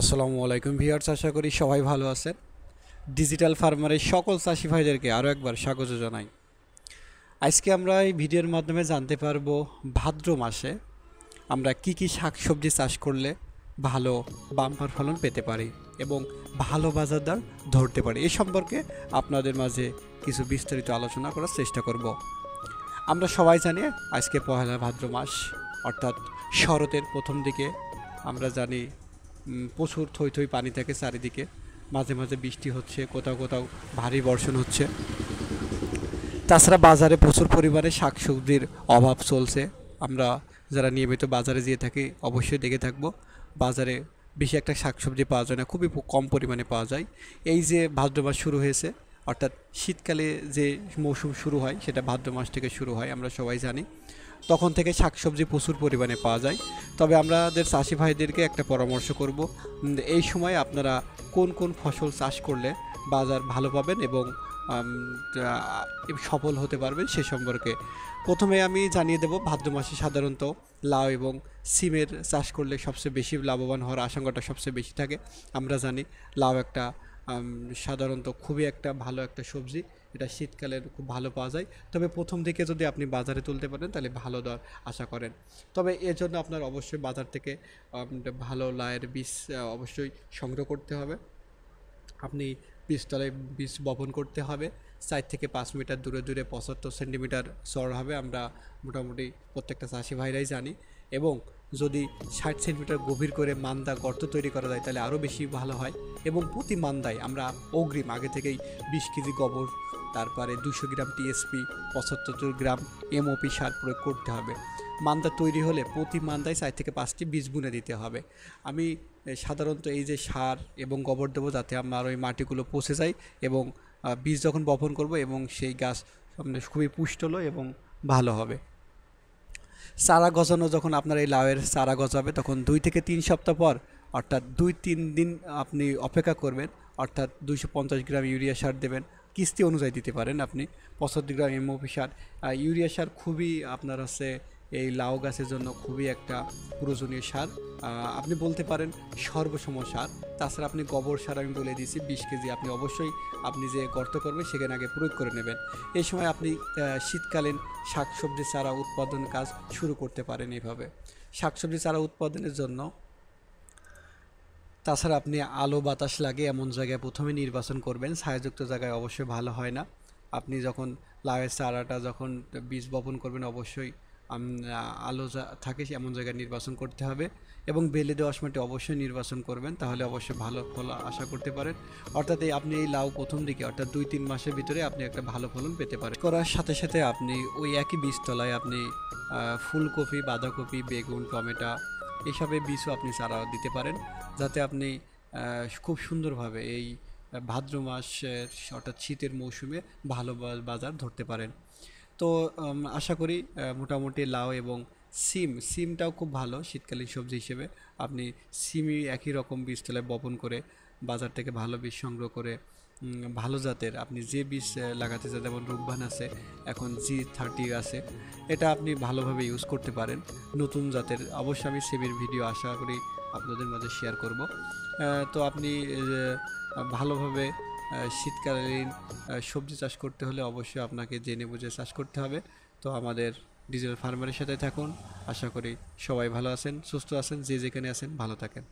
আসসালামু আলাইকুম ভিউয়ার্স, আশা করি সবাই ভালো আছেন। ডিজিটাল ফার্মারের সকল চাষি ভাইদেরকে আরও একবার স্বাগত জানাই। আজকে আমরা এই ভিডিওর মাধ্যমে জানতে পারবো ভাদ্র মাসে আমরা কি কি শাকসবজি চাষ করলে ভালো বাম্পার ফলন পেতে পারি এবং ভালো বাজার দর ধরতে পারি। এই সম্পর্কে আপনাদের মাঝে কিছু বিস্তারিত আলোচনা করার চেষ্টা করব। আমরা সবাই জানি আজকে পহেলা ভাদ্র মাস, অর্থাৎ শরতের প্রথম দিকে। আমরা জানি প্রচুর থই থই পানি থাকে চারিদিকে, মাঝে মাঝে বৃষ্টি হচ্ছে, কোথাও কোথাও ভারী বর্ষণ হচ্ছে। তাছাড়া বাজারে প্রচুর পরিমাণে শাকসবজির অভাব চলছে। আমরা যারা নিয়মিত বাজারে যেয়ে থাকি অবশ্যই দেখে থাকবো, বাজারে বেশি একটা শাকসবজি পাওয়া যায় না, খুবই কম পরিমাণে পাওয়া যায়। এই যে ভাদ্র মাস শুরু হয়েছে, অর্থাৎ শীতকালে যে মৌসুম শুরু হয় সেটা ভাদ্র মাস থেকে শুরু হয়, আমরা সবাই জানি। তখন থেকে শাকসবজি প্রচুর পরিমাণে পাওয়া যায়। তবে আমাদের চাষি ভাইদেরকে একটা পরামর্শ করব, এই সময় আপনারা কোন কোন ফসল চাষ করলে বাজার ভালো পাবেন এবং সফল হতে পারবেন সে সম্পর্কে। প্রথমে আমি জানিয়ে দেব, ভাদ্র মাসে সাধারণত লাউ এবং সিমের চাষ করলে সবচেয়ে বেশি লাভবান হওয়ার আশঙ্কাটা সবচেয়ে বেশি থাকে। আমরা জানি লাউ একটা সাধারণত খুবই একটা ভালো একটা সবজি, এটা শীতকালে খুব ভালো পাওয়া যায়। তবে প্রথম দিকে যদি আপনি বাজারে তুলতে পারেন তাহলে ভালো দর আশা করেন। তবে এর জন্য আপনার অবশ্যই বাজার থেকে ভালো লাউয়ের বীজ অবশ্যই সংগ্রহ করতে হবে। আপনি বীজতলায় বীজ বপন করতে হবে। 4 থেকে 5 মিটার দূরে দূরে 75 সেন্টিমিটার চড় হবে, আমরা মোটামুটি প্রত্যেকটা চাষি ভাইরাই জানি। এবং যদি 60 সেন্টিমিটার গভীর করে মান্দা গর্ত তৈরি করা যায় তাহলে আরও বেশি ভালো হয়। এবং প্রতি মান্দায় আমরা অগ্রিম আগে থেকেই 20 কেজি গোবর, তারপরে 200 গ্রাম টিএসপি, 75 গ্রাম এমওপি সার প্রয়োগ করতে হবে। মান্দা তৈরি হলে প্রতি মান্দায় 4 থেকে 5টি বীজ বুনে দিতে হবে। আমি সাধারণত এই যে সার এবং গোবর দেবো যাতে আমার ওই মাটিগুলো পচে যায় এবং বীজ যখন বপন করব এবং সেই গাছ সামনে খুবই পুষ্ট হলো এবং ভালো হবে। চারা গজানো, যখন আপনার এই লাউয়ের চারা গজাবে তখন 2 থেকে 3 সপ্তাহ পর, অর্থাৎ 2-3 দিন আপনি অপেক্ষা করবেন। অর্থাৎ 250 গ্রাম ইউরিয়া সার দেবেন, কিস্তি অনুযায়ী দিতে পারেন আপনি। 75 গ্রাম এমওপি সার। ইউরিয়া সার খুবই আপনার হচ্ছে এই লাউ গাছের জন্য খুবই একটা প্রয়োজনীয় সার, আপনি বলতে পারেন সর্বসম সার। তাছাড়া আপনি গোবর সার আমি বলে দিয়েছি 20 কেজি, আপনি অবশ্যই আপনি যে গর্ত করবেন সেখানে আগে প্রয়োগ করে নেবেন। এই সময় আপনি শীতকালীন শাকসবজি চারা উৎপাদন কাজ শুরু করতে পারেন এইভাবে। শাকসবজি চারা উৎপাদনের জন্য তাছাড়া আপনি আলো বাতাস লাগে এমন জায়গায় প্রথমে নির্বাচন করবেন, ছায়াযুক্ত জায়গায় অবশ্যই ভালো হয় না। আপনি যখন লাউয়ের চারাটা যখন বীজ বপন করবেন অবশ্যই আলো থাকে এমন জায়গায় নির্বাচন করতে হবে এবং বেলে দোআঁশ মাটি অবশ্যই নির্বাচন করবেন, তাহলে অবশ্যই ভালো ফল আশা করতে পারেন। অর্থাৎ আপনি এই লাউ প্রথম দিকে অর্থাৎ 2-3 মাসের ভিতরে আপনি একটা ভালো ফলন পেতে পারেন। করার সাথে সাথে আপনি ওই একই বীজতলায় আপনি ফুলকপি, বাঁধাকপি, বেগুন, টমেটো এসবের বীজও আপনি চারা দিতে পারেন, যাতে আপনি খুব সুন্দরভাবে এই ভাদ্র মাসের অর্থাৎ শীতের মৌসুমে ভালো বাজার ধরতে পারেন। তো আশা করি মোটামুটি লাউ এবং সিমটাও খুব ভালো শীতকালীন সবজি হিসেবে। আপনি সিমই একই রকম বীজতলায় বপন করে বাজার থেকে ভালো বীজ সংগ্রহ করে ভালো জাতের আপনি যে বীজ লাগাতে চান, যেমন রূপবান আছে, এখন G30 আছে, এটা আপনি ভালোভাবে ইউজ করতে পারেন। নতুন জাতের অবশ্যই আমি সিমের ভিডিও আশা করি আপনাদের মাঝে শেয়ার করব। তো আপনি ভালোভাবে শীতকালীন সবজি চাষ করতে হলে অবশ্যই আপনাকে জেনে বুঝে চাষ করতে হবে। তো আমাদের ডিজিটাল ফার্মারের সাথে থাকুন। আশা করি সবাই ভালো আছেন, সুস্থ আছেন, যে যেখানে আছেন ভালো থাকেন।